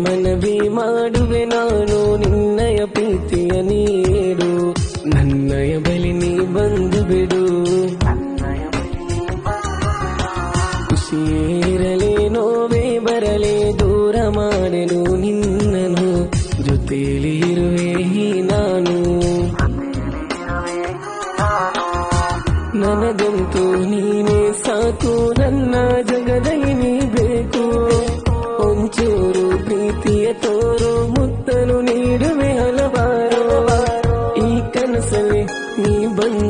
ಮನವಿ ಮಾಡುವೆ ನಾನು ನಿನ್ನಯ ಪ್ರೀತಿಯ ನೀಡು, ನನ್ನಯ ಬಳಿ ನೀ ಬಂದು ಬಿಡು. ಖುಷಿಯೇ ಇರಲಿ ನೋವೇ ಬರಲಿ ದೂರ ಮಾಡಲು ನಿನ್ನನು, ಜೊತೆಯಲ್ಲಿ ಇರುವೆ ನಾನು. ನನಗಂತೂ ನೀನೇ ಸಾಕು, ನನ್ನ ಜಗದಲ್ಲಿ ನೀ ಬೇಕು. ಒಂಚೂರು ಪ್ರೀತಿಯ ತೋರು ಮುತ್ತಲು ನೀಡುವೆ ಹಲವಾರು, ಈ ಕನಸಲ್ಲಿ ನೀ ಬಂದು